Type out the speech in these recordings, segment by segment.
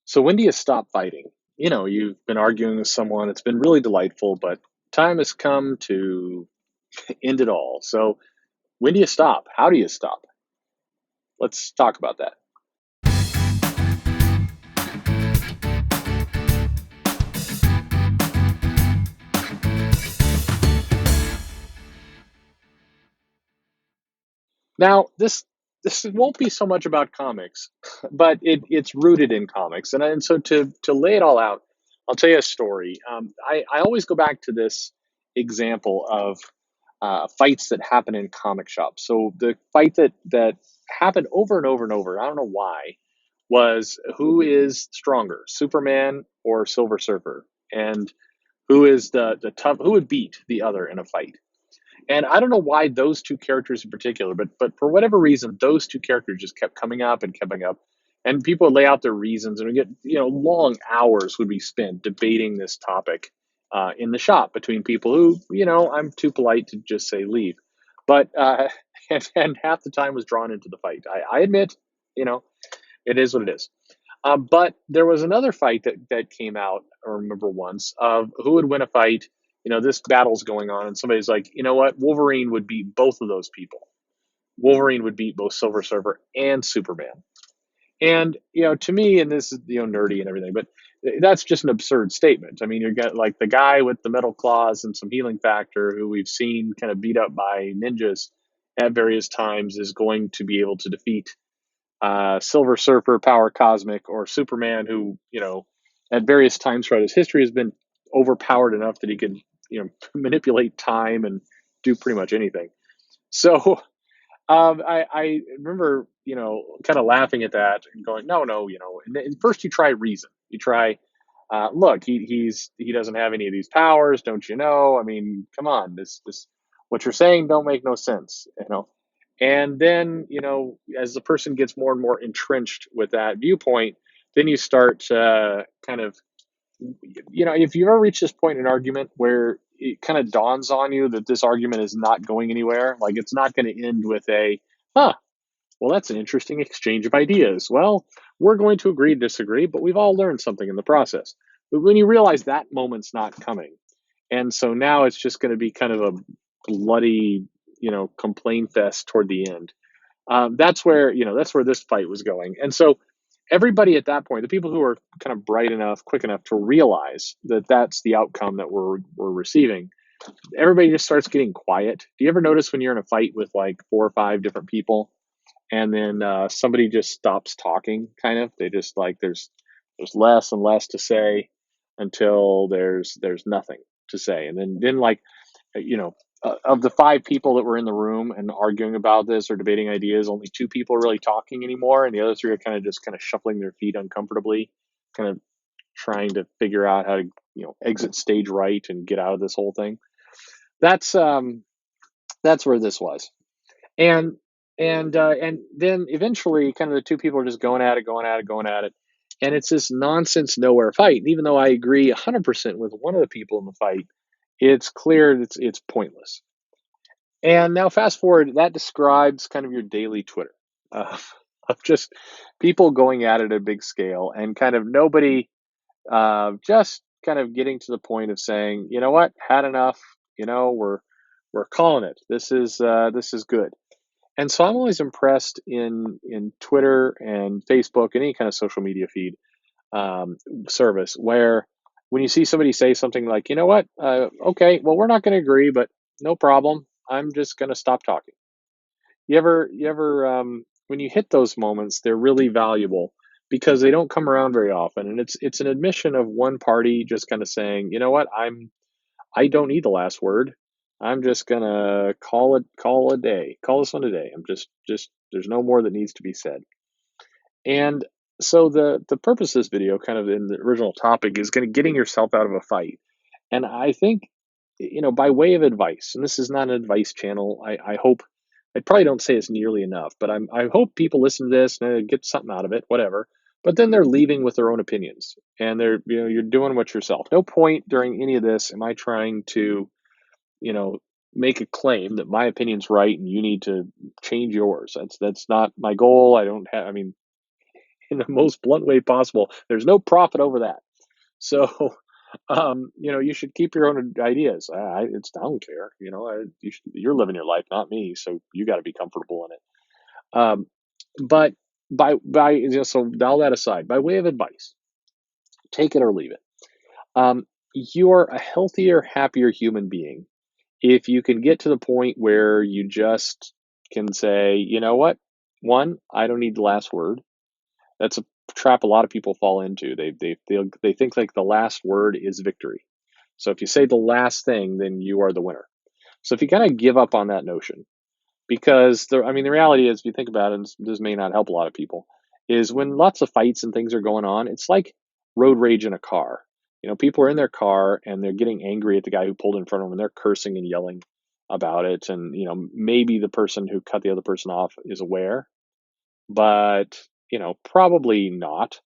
So when do you stop fighting? You've been arguing with someone, it's been really delightful, but time has come to end it all. So when do you stop? How do you stop? Let's talk about that. Now, this won't be so much about comics, but it's rooted in comics. And so to lay it all out, I'll tell you a story. I always go back to this example of fights that happen in comic shops. So the fight that happened over and over and over, I don't know why, was who is stronger, Superman or Silver Surfer, and who is the tough, who would beat the other in a fight. And I don't know why those two characters in particular, but for whatever reason, those two characters just kept coming up and coming up. And people would lay out their reasons, and we get long hours would be spent debating this topic in the shop between people who I'm too polite to just say leave, but and half the time was drawn into the fight. I admit, you know, it is what it is. But there was another fight that came out, I remember once, of who would win a fight. This battle's going on, and somebody's like, you know what? Wolverine would beat both of those people. Wolverine would beat both Silver Surfer and Superman. And to me, and this is nerdy and everything, but that's just an absurd statement. I mean, you got like the guy with the metal claws and some healing factor, who we've seen kind of beat up by ninjas at various times, is going to be able to defeat Silver Surfer, Power Cosmic, or Superman, who at various times throughout his history has been overpowered enough that he can manipulate time and do pretty much anything. So I remember kind of laughing at that and going, no, no, and first you try reason, you try. Look, he doesn't have any of these powers, don't you know? I mean, come on, this what you're saying don't make no sense. And then, as the person gets more and more entrenched with that viewpoint, then you start kind of, if you ever reach this point in an argument where it kind of dawns on you that this argument is not going anywhere, like it's not going to end with huh, well, that's an interesting exchange of ideas. Well, we're going to agree to disagree, but we've all learned something in the process. But when you realize that moment's not coming, and so now it's just going to be kind of a bloody, complaint fest toward the end. That's where this fight was going. And so everybody at that point, the people who are kind of bright enough, quick enough to realize that that's the outcome that we're receiving, everybody just starts getting quiet. Do you ever notice when you're in a fight with like four or five different people, and then somebody just stops talking? Kind of, they just like there's less and less to say until there's nothing to say, and then like of the five people that were in the room and arguing about this or debating ideas, only two people are really talking anymore, and the other three are kind of shuffling their feet uncomfortably, kind of trying to figure out how to exit stage right and get out of this whole thing. That's where this was. And and uh, and then eventually, kind of the two people are just going at it, going at it, going at it, and it's this nonsense nowhere fight. And even though I agree 100% with one of the people in the fight, it's clear that it's pointless. And now, fast forward, that describes kind of your daily Twitter uh, of just people going at it at a big scale, and kind of nobody just kind of getting to the point of saying, you know what, had enough. We're calling it. This is good. And so I'm always impressed in Twitter and Facebook, any kind of social media feed um, service, where when you see somebody say something like, you know what, okay, well, we're not going to agree, but no problem. I'm just going to stop talking. You ever, when you hit those moments, they're really valuable because they don't come around very often, and it's an admission of one party just kind of saying, you know what, I don't need the last word. I'm just gonna call a day, call this one a day. I'm just there's no more that needs to be said. And so the purpose of this video, kind of in the original topic, is kind of getting yourself out of a fight. And I think, by way of advice, and this is not an advice channel. I hope I probably don't say this nearly enough, but I hope people listen to this and get something out of it, whatever. But then they're leaving with their own opinions, and you're doing what yourself. No point during any of this am I trying to you know make a claim that my opinion's right and you need to change yours. That's not my goal. I don't have. I mean, in the most blunt way possible. There's no profit over that. So, you should keep your own ideas. I don't care. You're living your life, not me. So you got to be comfortable in it. But so all that aside, by way of advice, take it or leave it. You're a healthier, happier human being if you can get to the point where you just can say, you know what? One, I don't need the last word. That's a trap a lot of people fall into. They think like the last word is victory. So if you say the last thing, then you are the winner. So if you kind of give up on that notion, because the reality is, if you think about it, and this may not help a lot of people, is when lots of fights and things are going on, it's like road rage in a car. People are in their car and they're getting angry at the guy who pulled in front of them, and they're cursing and yelling about it. And maybe the person who cut the other person off is aware, but probably not.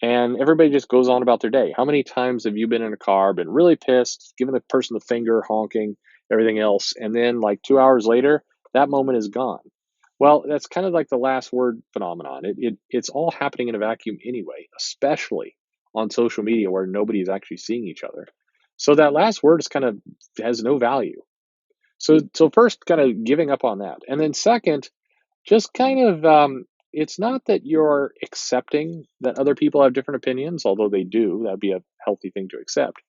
And everybody just goes on about their day. How many times have you been in a car, been really pissed, given the person the finger, honking, everything else, and then like 2 hours later, that moment is gone? Well, that's kind of like the last word phenomenon. It's all happening in a vacuum anyway, especially on social media where nobody is actually seeing each other. So that last word is kind of has no value. So first, kind of giving up on that, and then second, just kind of it's not that you're accepting that other people have different opinions, although they do. That'd be a healthy thing to accept.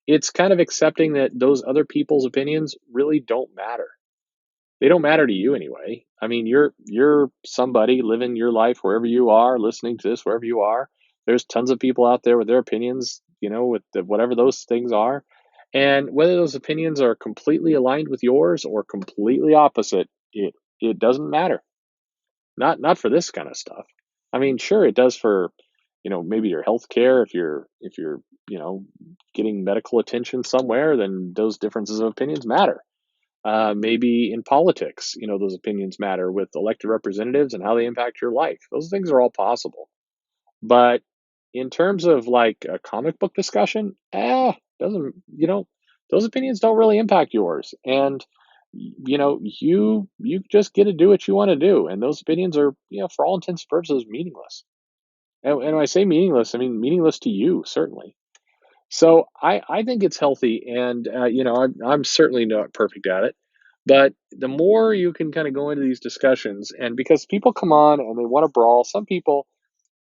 It's kind of accepting that those other people's opinions really don't matter. They don't matter to you anyway. I mean, you're somebody living your life wherever you are, listening to this wherever you are. There's tons of people out there with their opinions, with whatever those things are. And whether those opinions are completely aligned with yours or completely opposite, it doesn't matter. Not for this kind of stuff. I mean, sure, it does for, maybe your health care. If you're, getting medical attention somewhere, then those differences of opinions matter. Maybe in politics, those opinions matter with elected representatives and how they impact your life. Those things are all possible. But in terms of like a comic book discussion, doesn't, those opinions don't really impact yours. And you just get to do what you want to do, and those opinions are, for all intents and purposes, meaningless. And when I say meaningless, I mean meaningless to you, certainly. So I think it's healthy, and I'm certainly not perfect at it, but the more you can kind of go into these discussions, and because people come on and they want to brawl, some people,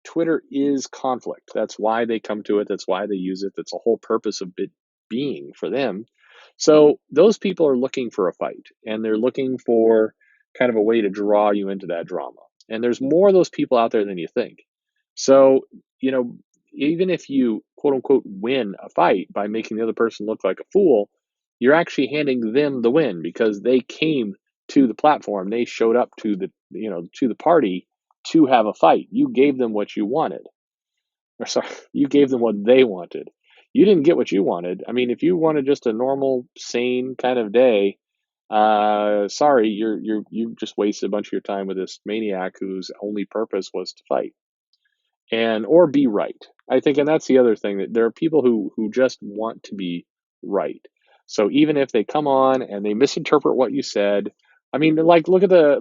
Twitter is conflict. That's why they come to it. That's why they use it. That's the whole purpose of it being for them. So those people are looking for a fight, and they're looking for kind of a way to draw you into that drama. And there's more of those people out there than you think. So, you know, even if you quote unquote win a fight by making the other person look like a fool, you're actually handing them the win because they came to the platform. They showed up to the party to have a fight. You gave them what you wanted. Or sorry, you gave them what they wanted. You didn't get what you wanted. I mean, if you wanted just a normal, sane kind of day, sorry, you just wasted a bunch of your time with this maniac whose only purpose was to fight and or be right. I think, and that's the other thing, that there are people who just want to be right. So even if they come on and they misinterpret what you said, I mean, like look at the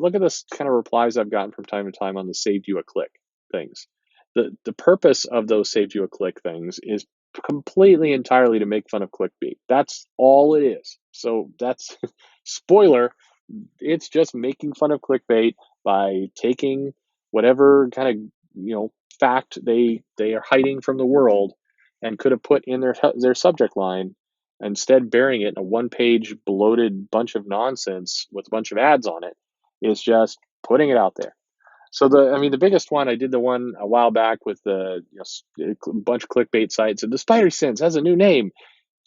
kind of replies I've gotten from time to time on the saved you a click things. The purpose of those saved you a click things is completely entirely to make fun of clickbait. That's all it is. So that's spoiler, it's just making fun of clickbait by taking whatever kind of fact they are hiding from the world and could have put in their subject line, instead burying it in a one-page bloated bunch of nonsense with a bunch of ads on it, is just putting it out there. So the biggest one, I did the one a while back with the bunch of clickbait sites, and the Spider Sense has a new name.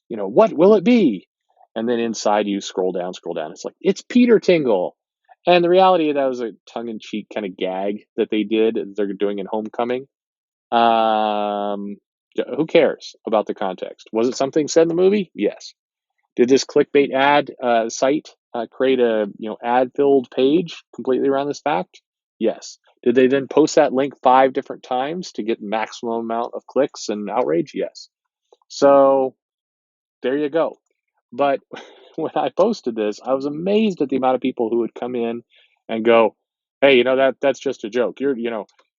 What will it be? And then inside you scroll down. It's like, it's Peter Tingle. And the reality of that was a tongue-in-cheek kind of gag that they did. They're doing in Homecoming. Um, who cares about the context? Was it something said in the movie? Yes. Did this clickbait ad site create a ad-filled page completely around this fact? Yes. Did they then post that link 5 different times to get maximum amount of clicks and outrage? Yes. So there you go. But when I posted this, I was amazed at the amount of people who would come in and go, "Hey, that's just a joke.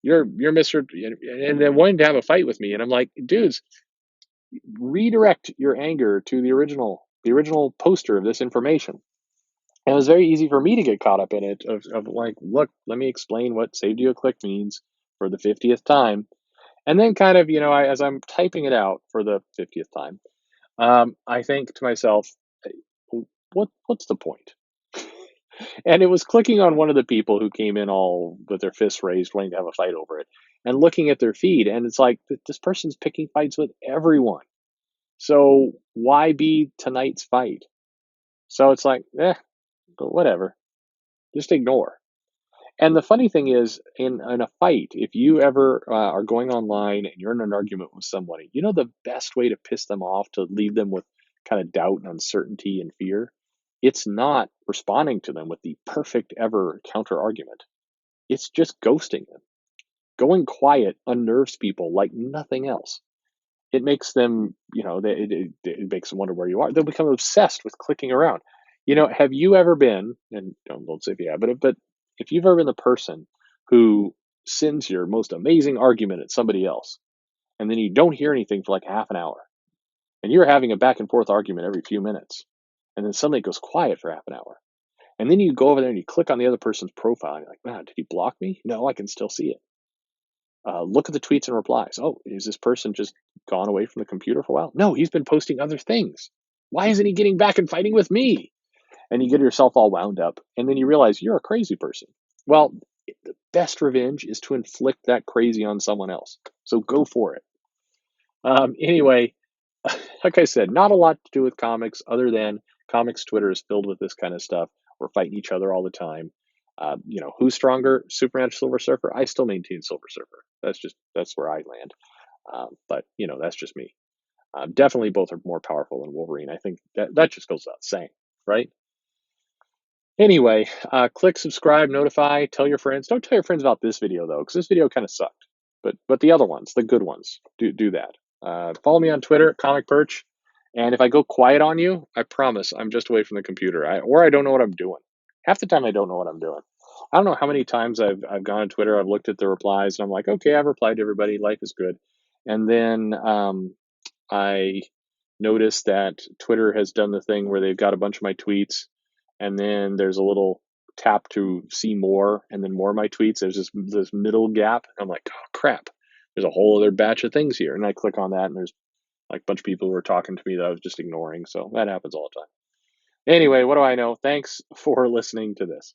You're Mr. And then wanting to have a fight with me. And I'm like, dudes, redirect your anger to the original poster of this information. And it was very easy for me to get caught up in it of like, look, let me explain what saved you a click means for the 50th time. And then kind of, as I'm typing it out for the 50th time, I think to myself, what's the point? And it was clicking on one of the people who came in all with their fists raised, wanting to have a fight over it, and looking at their feed. And it's like, this person's picking fights with everyone. So why be tonight's fight? So it's like, but whatever, just ignore. And the funny thing is, in a fight, if you ever are going online and you're in an argument with somebody, the best way to piss them off, to leave them with kind of doubt and uncertainty and fear, it's not responding to them with the perfect ever counter argument. It's just ghosting them. Going quiet unnerves people like nothing else. It makes them, it makes them wonder where you are. They'll become obsessed with clicking around. Have you ever been, and don't say if you have, but if you've ever been the person who sends your most amazing argument at somebody else, and then you don't hear anything for like half an hour, and you're having a back and forth argument every few minutes, and then suddenly it goes quiet for half an hour, and then you go over there and you click on the other person's profile, and you're like, man, did he block me? No, I can still see it. Look at the tweets and replies. Oh, is this person just gone away from the computer for a while? No, he's been posting other things. Why isn't he getting back and fighting with me? And you get yourself all wound up, and then you realize you're a crazy person. Well, the best revenge is to inflict that crazy on someone else. So go for it. Anyway, like I said, not a lot to do with comics other than comics Twitter is filled with this kind of stuff. We're fighting each other all the time. Who's stronger, Superman or Silver Surfer? I still maintain Silver Surfer. That's where I land. But that's just me. Definitely, both are more powerful than Wolverine. I think that just goes without saying, right? Anyway, click subscribe, notify, tell your friends. Don't tell your friends about this video though, because this video kind of sucked. But the other ones, the good ones, do that. Follow me on Twitter, Comic Perch. And if I go quiet on you, I promise I'm just away from the computer. I don't know what I'm doing. Half the time I don't know what I'm doing. I don't know how many times I've gone on Twitter, I've looked at the replies, and I'm like, okay, I've replied to everybody. Life is good. And then I noticed that Twitter has done the thing where they've got a bunch of my tweets, and then there's a little tap to see more, and then more of my tweets. There's this middle gap. I'm like, oh crap, there's a whole other batch of things here. And I click on that, and there's like a bunch of people who were talking to me that I was just ignoring. So that happens all the time. Anyway, what do I know? Thanks for listening to this.